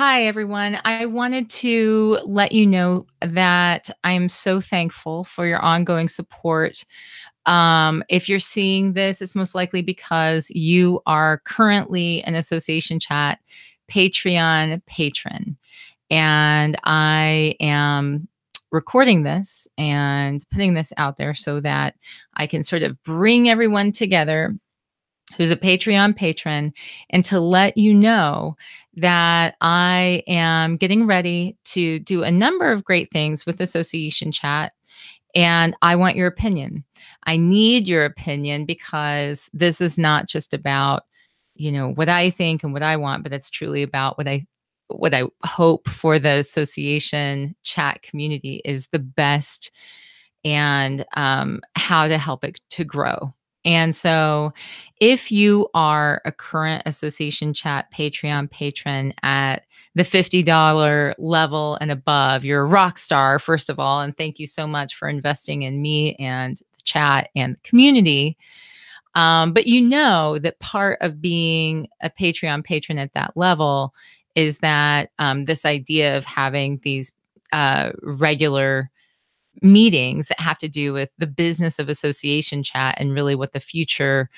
Hi, everyone. I wanted to let you know that I am so thankful for your ongoing support. If you're seeing this, it's most likely because you are currently an Association Chat Patreon patron. And I am recording this and putting this out there so that I can sort of bring everyone together who's a Patreon patron, and to let you know that I am getting ready to do a number of great things with Association Chat. And I want your opinion. I need your opinion because this is not just about, what I think and what I want, but it's truly about what I hope for the association chat community is the best, and how to help it to grow. And so, if you are a current Association Chat Patreon patron at the $50 level and above, you're a rock star, first of all. And thank you so much for investing in me and the chat and the community. But you know that part of being a Patreon patron at that level is that this idea of having these regular meetings that have to do with the business of association chat and really what the future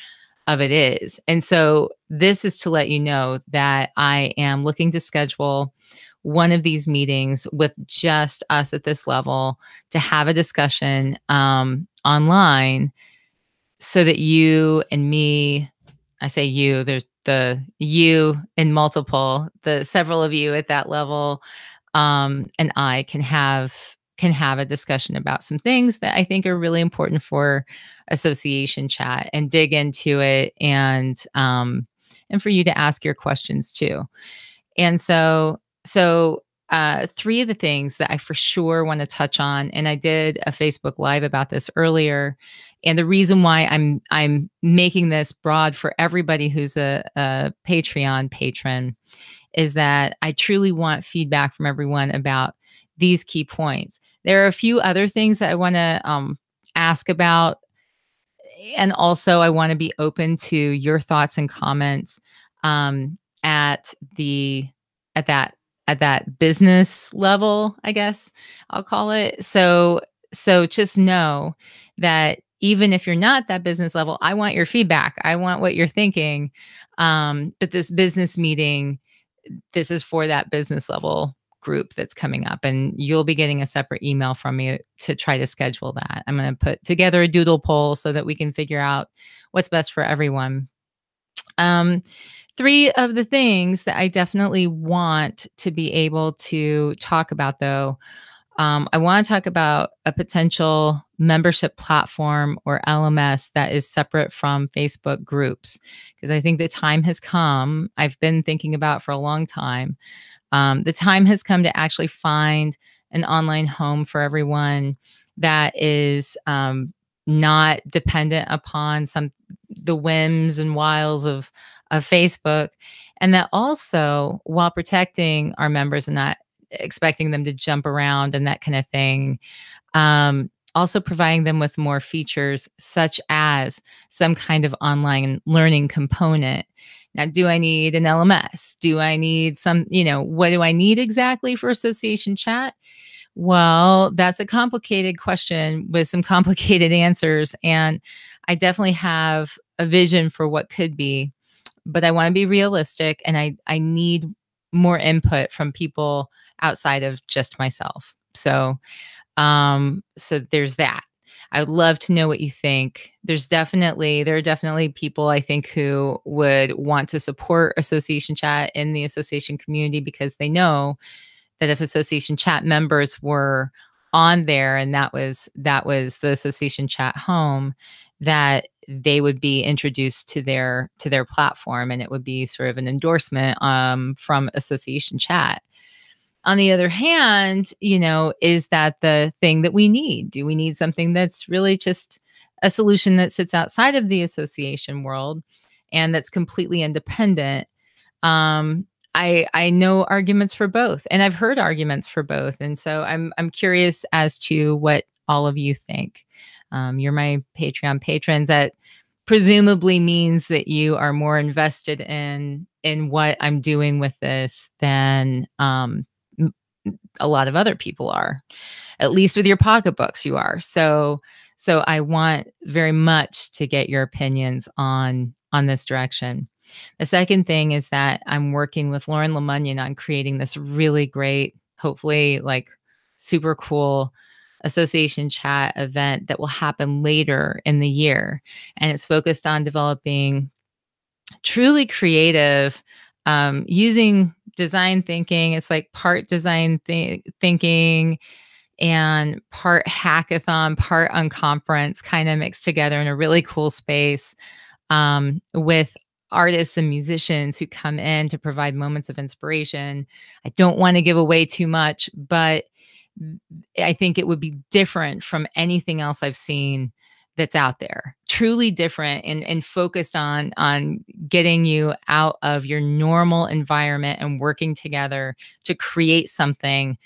of it is. And so this is to let you know that I am looking to schedule one of these meetings with just us at this level to have a discussion online so that you and me, I say you, there's the you in multiple, the several of you at that level, and I can have a discussion about some things that I think are really important for association chat and dig into it, and for you to ask your questions too. And three of the things that I for sure want to touch on, and I did a Facebook Live about this earlier. And the reason why I'm making this broad for everybody who's a Patreon patron is that I truly want feedback from everyone about these key points. There are a few other things that I want to ask about, and also I want to be open to your thoughts and comments at the at that at that business level, I guess I'll call it. So just know that even if you're not that business level, I want your feedback. I want what you're thinking. But this business meeting, this is for that business level group that's coming up, and you'll be getting a separate email from me to try to schedule that. I'm going to put together a doodle poll so that we can figure out what's best for everyone. um, Three of the things that I definitely want to be able to talk about, though, I want to talk about a potential membership platform or LMS that is separate from Facebook groups, because I think the time has come. I've been thinking about for a long time. The time has come to actually find an online home for everyone that is not dependent upon the whims and wiles of Facebook, and that also, while protecting our members and not expecting them to jump around and that kind of thing, also providing them with more features such as some kind of online learning component. Now, do I need an LMS? Do I need what do I need exactly for association chat? Well, that's a complicated question with some complicated answers. And I definitely have a vision for what could be, but I want to be realistic, and I need more input from people outside of just myself. So there's that. I would love to know what you think. There are definitely people I think who would want to support association chat in the association community, because they know that if association chat members were on there and that was the association chat home, that they would be introduced to their platform, and it would be sort of an endorsement from association chat. On the other hand, is that the thing that we need? Do we need something that's really just a solution that sits outside of the association world and that's completely independent? I know arguments for both, and I've heard arguments for both, and so I'm curious as to what all of you think. You're my Patreon patrons. presumably means that you are more invested in what I'm doing with this than m- a lot of other people are. At least with your pocketbooks, you are. So I want very much to get your opinions on this direction. The second thing is that I'm working with Lauren Lemunyon on creating this really great, hopefully like super cool association chat event that will happen later in the year. And it's focused on developing truly creative, using design thinking. It's like part design thinking and part hackathon, part unconference kind of mixed together in a really cool space, with artists and musicians who come in to provide moments of inspiration. I don't want to give away too much, but I think it would be different from anything else I've seen that's out there. Truly different and focused on getting you out of your normal environment and working together to create something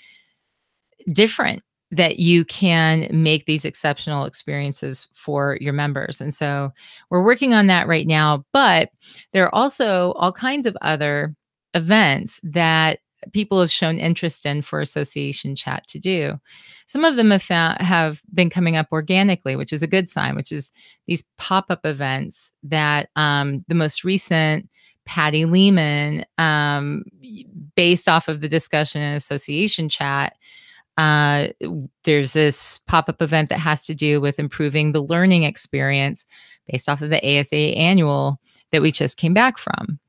different that you can make these exceptional experiences for your members. And so we're working on that right now, but there are also all kinds of other events that people have shown interest in for association chat to do. Some of them have been coming up organically, which is a good sign, which is these pop-up events that the most recent Patty Lehman, based off of the discussion in association chat, uh, there's this pop-up event that has to do with improving the learning experience based off of the ASA annual that we just came back from.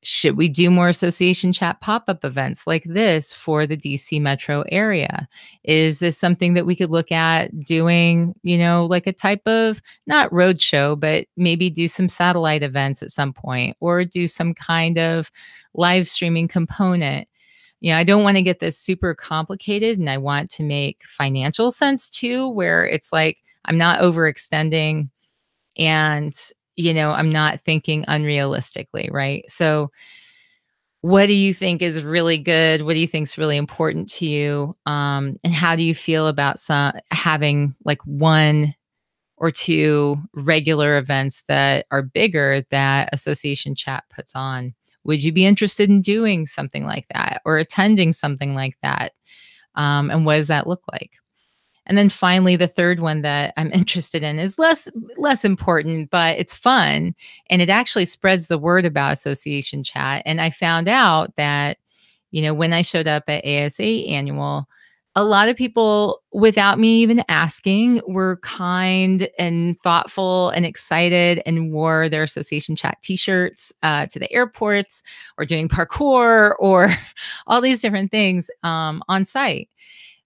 Should we do more association chat pop-up events like this for the DC metro area? Is this something that we could look at doing, like a type of not roadshow, but maybe do some satellite events at some point or do some kind of live streaming component? I don't want to get this super complicated, and I want to make financial sense too, where it's like I'm not overextending and I'm not thinking unrealistically, right? So what do you think is really good? What do you think is really important to you? And how do you feel about having like one or two regular events that are bigger that Association Chat puts on? Would you be interested in doing something like that or attending something like that? And what does that look like? And then finally, the third one that I'm interested in is less important, but it's fun, and it actually spreads the word about Association Chat. And I found out that, when I showed up at ASA Annual, a lot of people, without me even asking, were kind and thoughtful and excited and wore their Association Chat T-shirts to the airports, or doing parkour, or all these different things on site.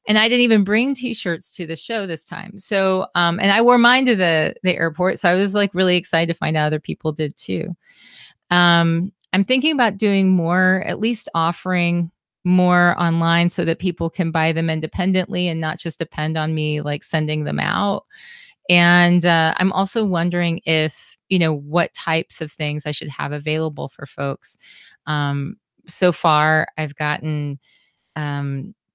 And I didn't even bring T-shirts to the show this time. So, and I wore mine to the airport. So I was like really excited to find out other people did too. I'm thinking about doing more, at least offering more online so that people can buy them independently and not just depend on me like sending them out. And I'm also wondering if, what types of things I should have available for folks. So far, I've gotten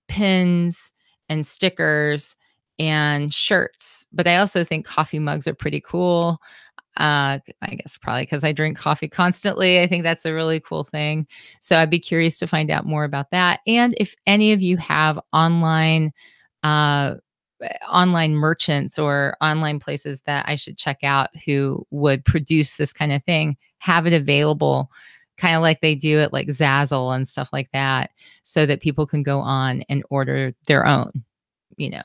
pins and stickers and shirts, but I also think coffee mugs are pretty cool. I guess probably because I drink coffee constantly. I think that's a really cool thing. So I'd be curious to find out more about that. And if any of you have uh, online merchants or online places that I should check out who would produce this kind of thing, have it available, kind of like they do at like Zazzle and stuff like that, so that people can go on and order their own, you know.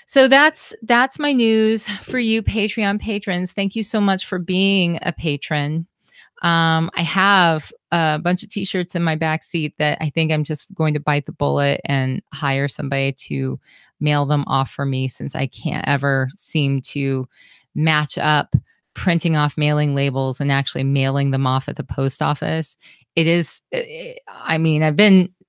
So that's my news for you Patreon patrons. Thank you so much for being a patron. I have a bunch of t-shirts in my back seat that I think I'm just going to bite the bullet and hire somebody to mail them off for me, since I can't ever seem to match up printing off mailing labels and actually mailing them off at the post office. It is, I mean,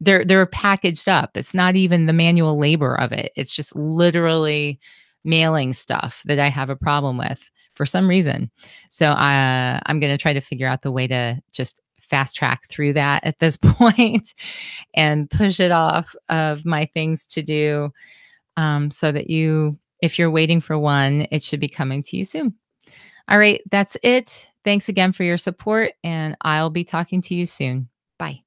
they're packaged up. It's not even the manual labor of it. It's just literally mailing stuff that I have a problem with for some reason. So I'm going to try to figure out the way to just fast track through that at this point and push it off of my things to do, so that if you're waiting for one, it should be coming to you soon. All right, that's it. Thanks again for your support, and I'll be talking to you soon. Bye.